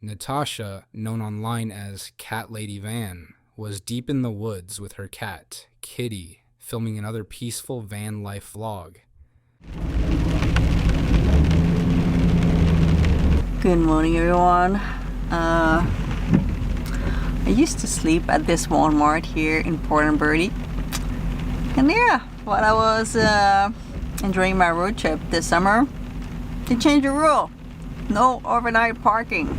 Natasha, known online as Cat Lady Van, was deep in the woods with her cat, Kitty, filming another peaceful van life vlog. Good morning, everyone. I used to sleep at this Walmart here in Port and Birdie. And yeah, while I was enjoying my road trip this summer, they changed the rule. No overnight parking.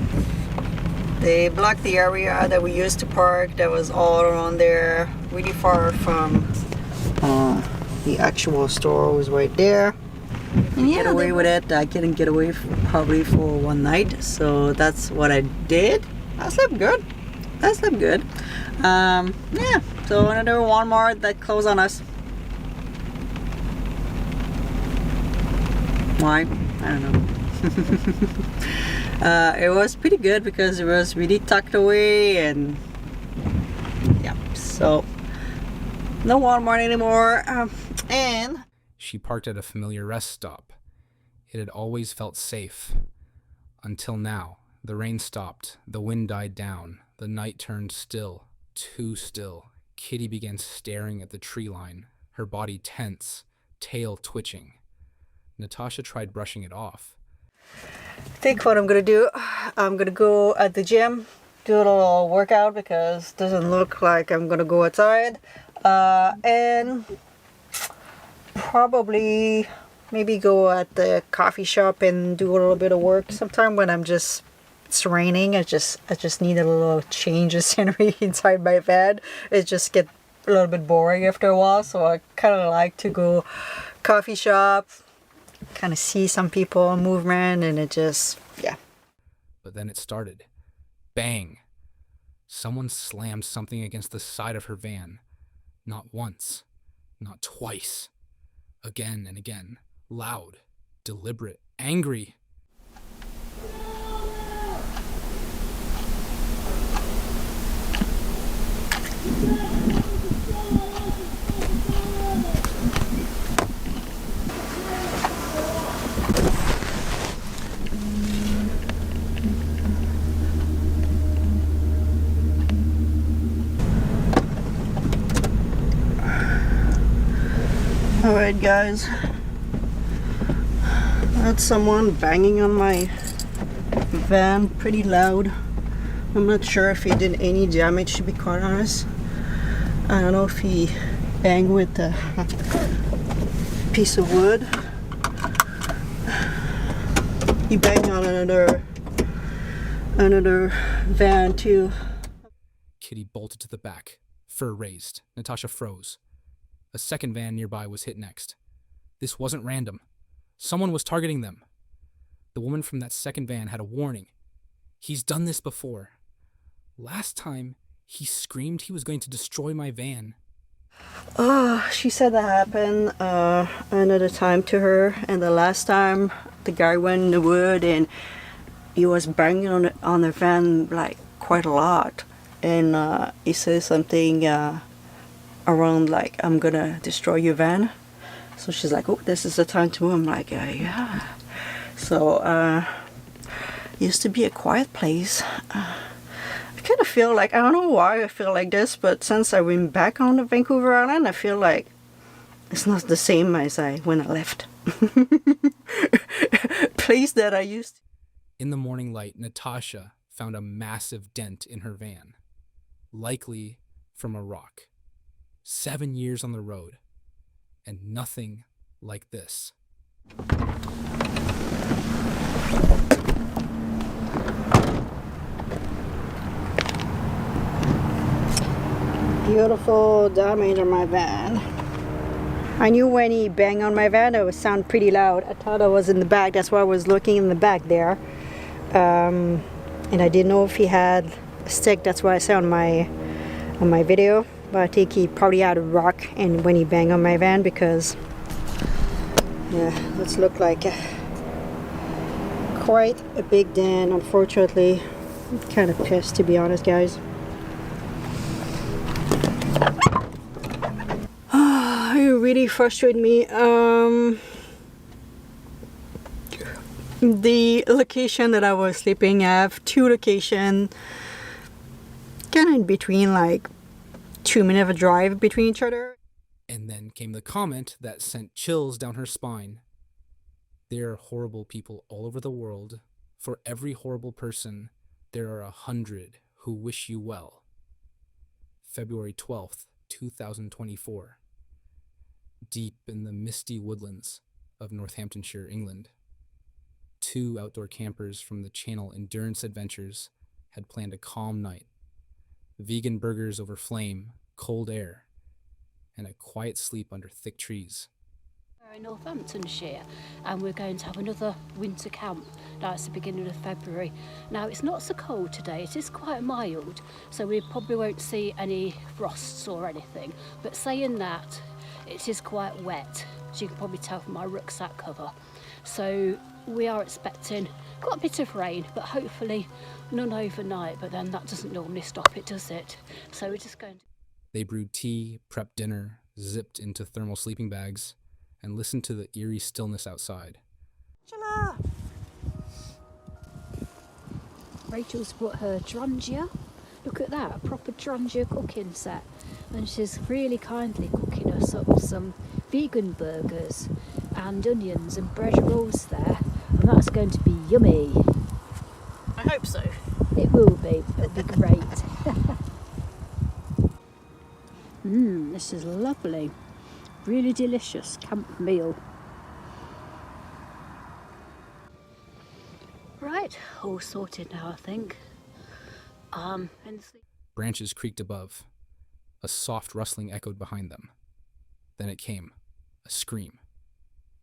They blocked the area that we used to park that was all around there, really far from the actual store was right there. And yeah, get away with it. I couldn't get away probably for one night, so that's what I did. I slept good. Yeah, so another Walmart that closed on us. Why? I don't know. It was pretty good because it was really tucked away, and yeah, so no Walmart anymore. And she parked at a familiar rest stop. It had always felt safe. Until now. The rain stopped, the wind died down, the night turned still, too still. Kitty began staring at the tree line, her body tense, tail twitching. Natasha tried brushing it off. I think what I'm gonna do, I'm gonna go at the gym, do a little workout because it doesn't look like I'm gonna go outside, and probably maybe go at the coffee shop and do a little bit of work sometime when it's raining. I just need a little change of scenery inside my bed. It just get a little bit boring after a while, so I kind of like to go coffee shop, kind of see some people, movement, and it just, yeah. But then it started. Bang! Someone slammed something against the side of her van. Not once, not twice. Again and again. Loud, deliberate, angry. Alright guys, that's someone banging on my van pretty loud. I'm not sure if he did any damage, to be quite honest. I don't know if he banged with a piece of wood. He banged on another van too. Kitty bolted to the back, fur raised. Natasha froze. A second van nearby was hit next. This wasn't random. Someone was targeting them. The woman from that second van had a warning. He's done this before. Last time, he screamed he was going to destroy my van. She said that happened another time to her, and the last time the guy went in the wood and he was banging on the van like quite a lot, and he said something around like, I'm gonna destroy your van. So she's like, oh, this is the time to move. I'm like, yeah. So used to be a quiet place. I kind of feel like, I don't know why I feel like this, but since I went back on the Vancouver Island, I feel like it's not the same as when I left. Place that I used to. In the morning light, Natasha found a massive dent in her van, likely from a rock. 7 years on the road, and nothing like this. Beautiful damage on my van. I knew when he banged on my van, it would sound pretty loud. I thought I was in the back, that's why I was looking in the back there. And I didn't know if he had a stick, that's why I said on my video. But I think he probably had a rock and when he banged on my van, because yeah, this looked like quite a big dent. Unfortunately, I'm kind of pissed, to be honest, guys. It really frustrated me. The location that I was sleeping at, two locations, kind of in between, like 2 minutes of a drive between each other. And then came the comment that sent chills down her spine. There are horrible people all over the world. For every horrible person, there are 100 who wish you well. February 12th, 2024. Deep in the misty woodlands of Northamptonshire, England, two outdoor campers from the channel Endurance Adventures had planned a calm night. Vegan burgers over flame, cold air, and a quiet sleep under thick trees. We're in Northamptonshire and we're going to have another winter camp. Now it's the beginning of February. Now it's not so cold today, it is quite mild, so we probably won't see any frosts or anything. But saying that, it is quite wet, as you can probably tell from my rucksack cover. So we are expecting quite a bit of rain, but hopefully none overnight, but then that doesn't normally stop it, does it? So we're just going to... They brewed tea, prepped dinner, zipped into thermal sleeping bags, and listened to the eerie stillness outside. Chala! Rachel's put her trangia. Look at that, a proper trangia cooking set. And she's really kindly cooking us up some vegan burgers and onions and bread rolls there. And that's going to be yummy. I hope so. It will be, it'll be great. This is lovely. Really delicious camp meal. Right, all sorted now, I think. Branches creaked above. A soft rustling echoed behind them. Then it came, a scream.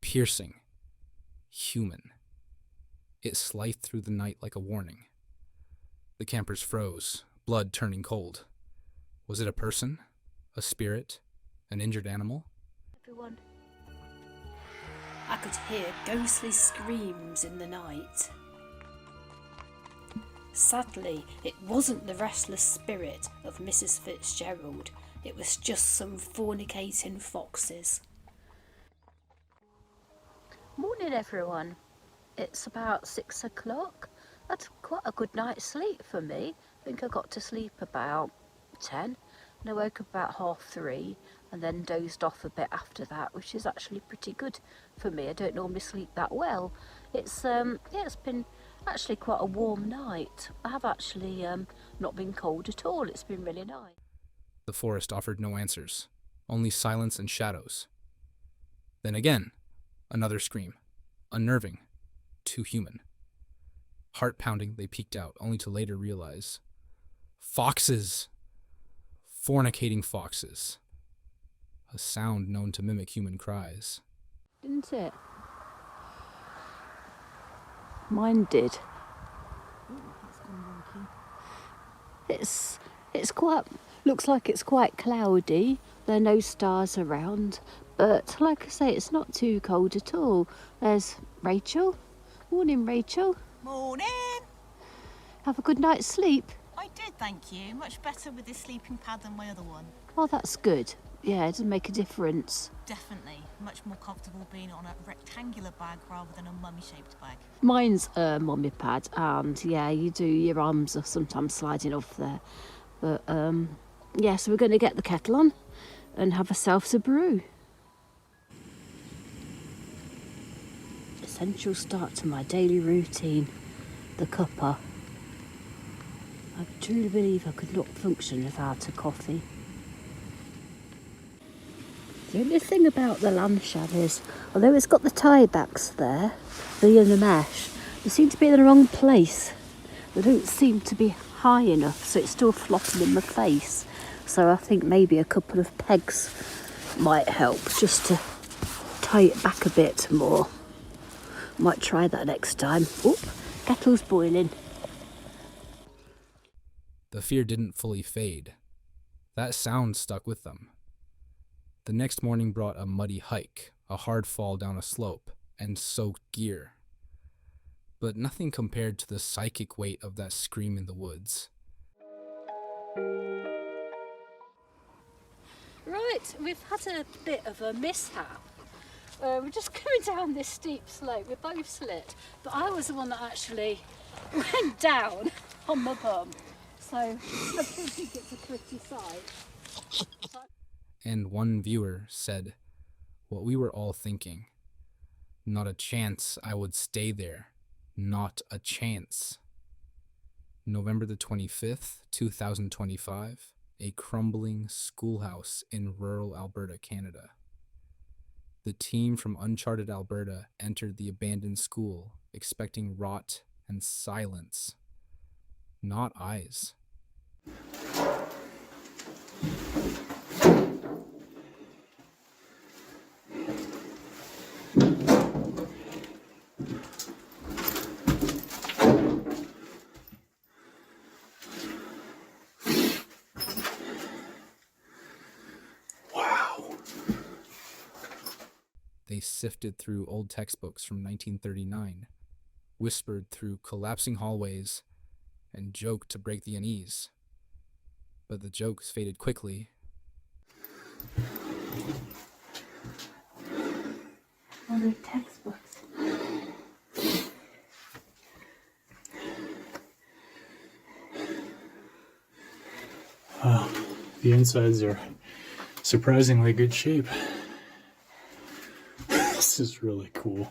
Piercing. Human. It sliced through the night like a warning. The campers froze, blood turning cold. Was it a person? A spirit? An injured animal? Everyone. I could hear ghostly screams in the night. Sadly, it wasn't the restless spirit of Mrs. Fitzgerald. It was just some fornicating foxes. Morning, everyone. It's about 6 o'clock. That's quite a good night's sleep for me. I think I got to sleep about 10. And I woke up about 3:30 and then dozed off a bit after that, which is actually pretty good for me. I don't normally sleep that well. It's been actually quite a warm night. I have actually not been cold at all. It's been really nice. The forest offered no answers, only silence and shadows. Then again, another scream, unnerving, too human. Heart pounding, they peeked out, only to later realize, foxes! Fornicating foxes. A sound known to mimic human cries. Didn't it? Mine did. It's quite, looks like it's quite cloudy. There are no stars around, but like I say, it's not too cold at all. There's Rachel. Morning, Rachel. Morning! Have a good night's sleep. I did, thank you. Much better with this sleeping pad than my other one. Oh, that's good. Yeah, it does make a difference. Definitely. Much more comfortable being on a rectangular bag rather than a mummy-shaped bag. Mine's a mummy pad, and yeah, your arms are sometimes sliding off there. But yeah, so we're going to get the kettle on and have ourselves a brew. Essential start to my daily routine, the cuppa. I truly believe I could not function without a coffee. The only thing about the lamb is, although it's got the tie backs there, the mesh, they seem to be in the wrong place. They don't seem to be high enough, so it's still flopping in my face. So I think maybe a couple of pegs might help, just to tie it back a bit more. Might try that next time. Oop, kettle's boiling. The fear didn't fully fade. That sound stuck with them. The next morning brought a muddy hike, a hard fall down a slope, and soaked gear. But nothing compared to the psychic weight of that scream in the woods. Right, we've had a bit of a mishap. We're just coming down this steep slope. We both slipped, but I was the one that actually went down on my bum. So I don't think it's a pretty sight. And one viewer said what we were all thinking. Not a chance I would stay there. Not a chance. November the 25th, 2025, a crumbling schoolhouse in rural Alberta, Canada. The team from uncharted Alberta entered the abandoned school, expecting rot and silence, not eyes. They sifted through old textbooks from 1939, whispered through collapsing hallways, and joked to break the unease. But the jokes faded quickly. All their textbooks. Wow, the insides are surprisingly good shape. This is really cool.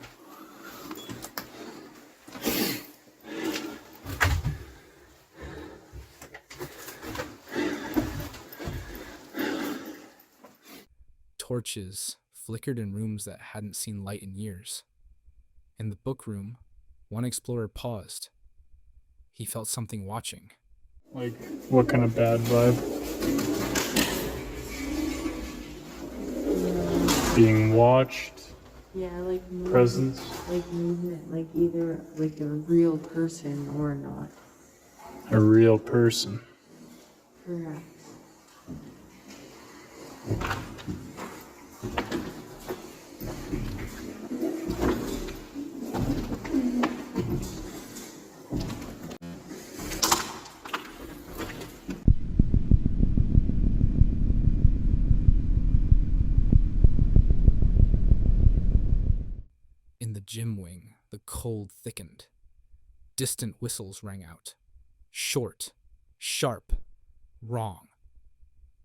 Torches flickered in rooms that hadn't seen light in years. In the book room, one explorer paused. He felt something watching. Like, what kind of bad vibe? Being watched? Yeah, like movement, Presence? like movement, like either like a real person or not. A real person. Perhaps. In the gym wing, the cold thickened. Distant whistles rang out. Short, sharp, wrong.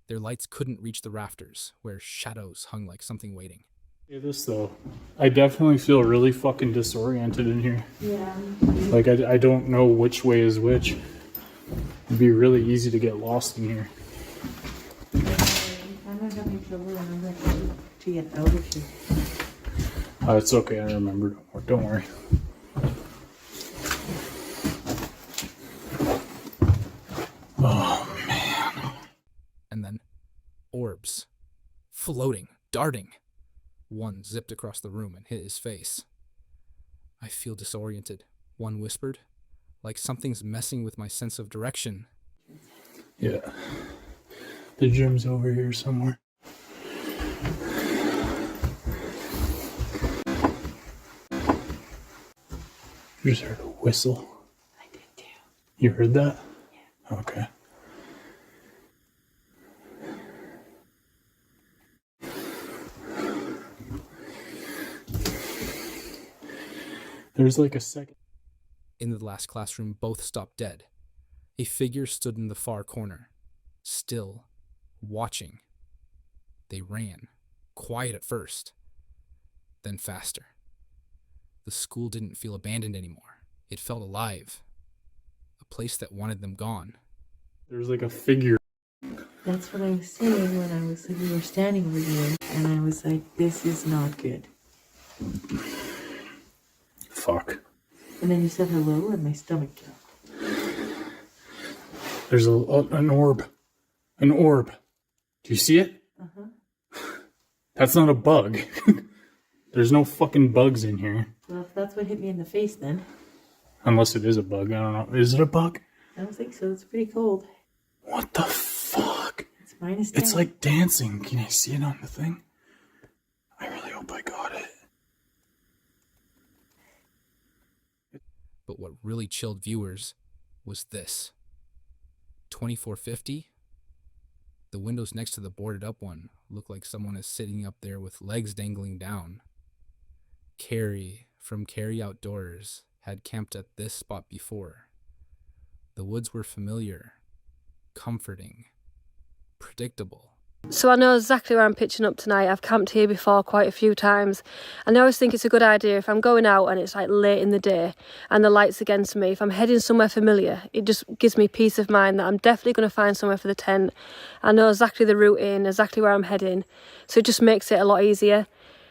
Their lights couldn't reach the rafters, where shadows hung like something waiting. Hey, this though, I definitely feel really fucking disoriented in here. Yeah. Like, I don't know which way is which. It'd be really easy to get lost in here. I'm not having trouble remembering to get out of here. It's okay, I remember. Don't worry. Oh, man. And then, orbs. Floating, darting. One zipped across the room and hit his face. I feel disoriented, one whispered. Like something's messing with my sense of direction. Yeah. The gym's over here somewhere. You just heard a whistle. I did too. You heard that? Yeah. Okay. There's like a second. In the last classroom, both stopped dead. A figure stood in the far corner, still, watching. They ran, quiet at first, then faster. The school didn't feel abandoned anymore. It felt alive. A place that wanted them gone. There's like a figure. That's what I was saying when I was like, we were standing over there, and I was like, this is not good. Fuck. And then you said hello, and my stomach dropped. There's an orb. An orb. Do you see it? Uh-huh. That's not a bug. There's no fucking bugs in here. Well, if that's what hit me in the face, then. Unless it is a bug. I don't know. Is it a bug? I don't think so. It's pretty cold. What the fuck? It's minus 10. It's like dancing. Can I see it on the thing? I really hope I got it. But what really chilled viewers was this. 2450? The windows next to the boarded up one look like someone is sitting up there with legs dangling down, Carrie from Carrie Outdoors had camped at this spot before. The woods were familiar, comforting, predictable. So I know exactly where I'm pitching up tonight. I've camped here before quite a few times, and I always think it's a good idea if I'm going out and it's like late in the day and the light's against me, if I'm heading somewhere familiar, it just gives me peace of mind that I'm definitely going to find somewhere for the tent. I know exactly the route in, exactly where I'm heading, so it just makes it a lot easier.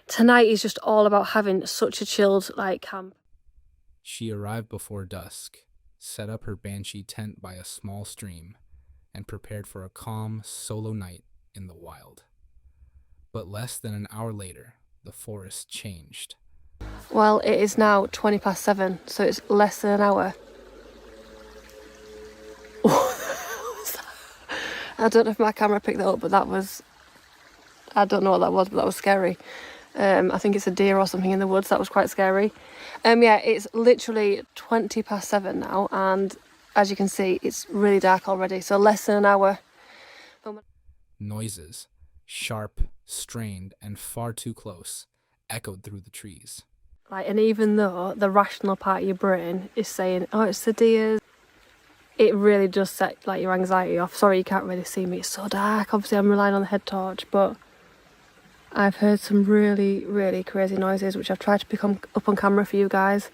Tonight is just all about having such a chilled camp. She arrived before dusk, set up her banshee tent by a small stream, and prepared for a calm, solo night in the wild. But less than an hour later, the forest changed. Well, it is now 7:20, so it's less than an hour. I don't know if my camera picked that up, but I don't know what that was, but that was scary. I think it's a deer or something in the woods. That was quite scary. Yeah, it's literally 7:20 now, and as you can see, it's really dark already, so less than an hour. Noises, sharp, strained, and far too close, echoed through the trees. And even though the rational part of your brain is saying, oh, it's the deer, it really does set your anxiety off. Sorry, you can't really see me. It's so dark. Obviously, I'm relying on the head torch, but I've heard some really, really crazy noises, which I've tried to pick up on camera for you guys.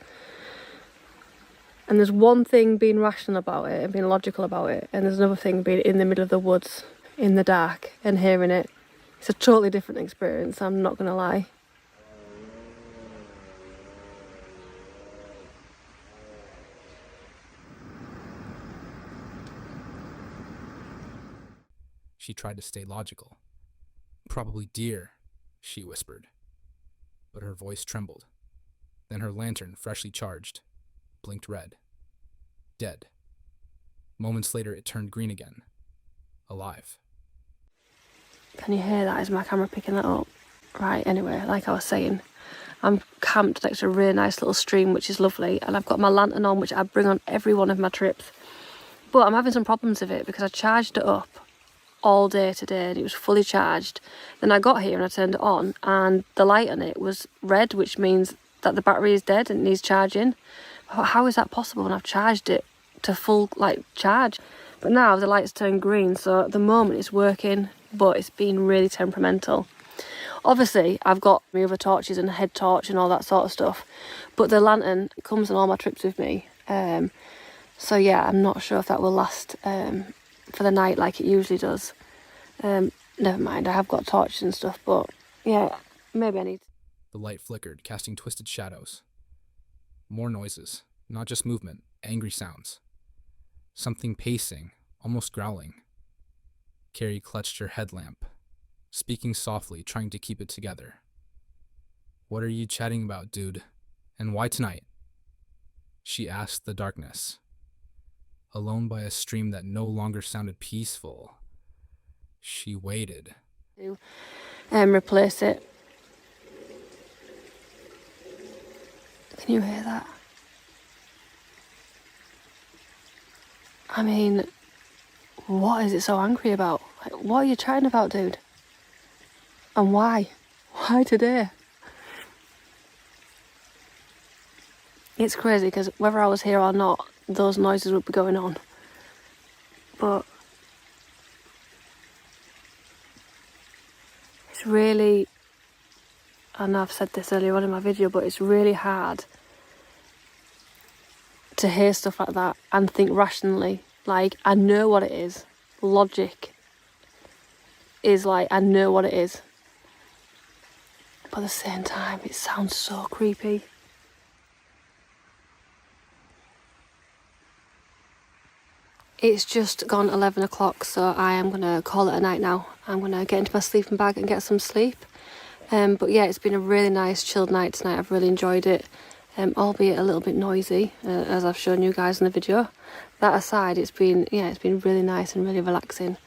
And there's one thing being rational about it and being logical about it, and there's another thing being in the middle of the woods, in the dark, and hearing it. It's a totally different experience, I'm not going to lie. She tried to stay logical. Probably deer, she whispered. But her voice trembled. Then her lantern, freshly charged, blinked red. Dead. Moments later, it turned green again. Alive. Can you hear that? Is my camera picking that up? Right, anyway, like I was saying, I'm camped next to a really nice little stream, which is lovely, and I've got my lantern on, which I bring on every one of my trips. But I'm having some problems with it because I charged it up all day today and it was fully charged. Then I got here and I turned it on and the light on it was red, which means that the battery is dead and needs charging. How is that possible when I've charged it to full charge? But now the light's turned green, so at the moment it's working, but it's been really temperamental. Obviously I've got my other torches and a head torch and all that sort of stuff, but the lantern comes on all my trips with me. So yeah, I'm not sure if that will last for the night like it usually does. Never mind, I have got torches and stuff, but yeah, maybe I need. The light flickered, casting twisted shadows. More noises, not just movement, angry sounds. Something pacing, almost growling. Carrie clutched her headlamp, speaking softly, trying to keep it together. What are you chatting about, dude? And why tonight? She asked the darkness. Alone by a stream that no longer sounded peaceful, she waited. Replace it. Can you hear that? I mean, what is it so angry about? What are you chatting about, dude? And why? Why today? It's crazy because whether I was here or not, those noises would be going on. But it's really, I know I've said this earlier on in my video, but it's really hard to hear stuff like that and think rationally. I know what it is. Logic is I know what it is. But at the same time, it sounds so creepy. It's just gone 11 o'clock, so I am going to call it a night now. I'm going to get into my sleeping bag and get some sleep. But yeah, it's been a really nice, chilled night tonight. I've really enjoyed it, albeit a little bit noisy, as I've shown you guys in the video. That aside, it's been really nice and really relaxing.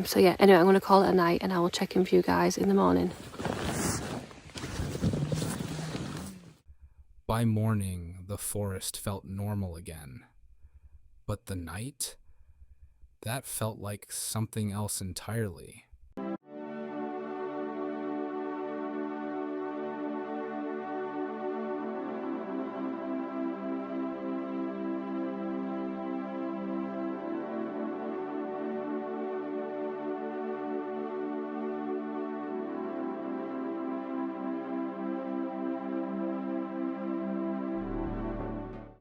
So yeah, anyway, I'm going to call it a night and I will check in for you guys in the morning. By morning, the forest felt normal again. But the night? That felt like something else entirely.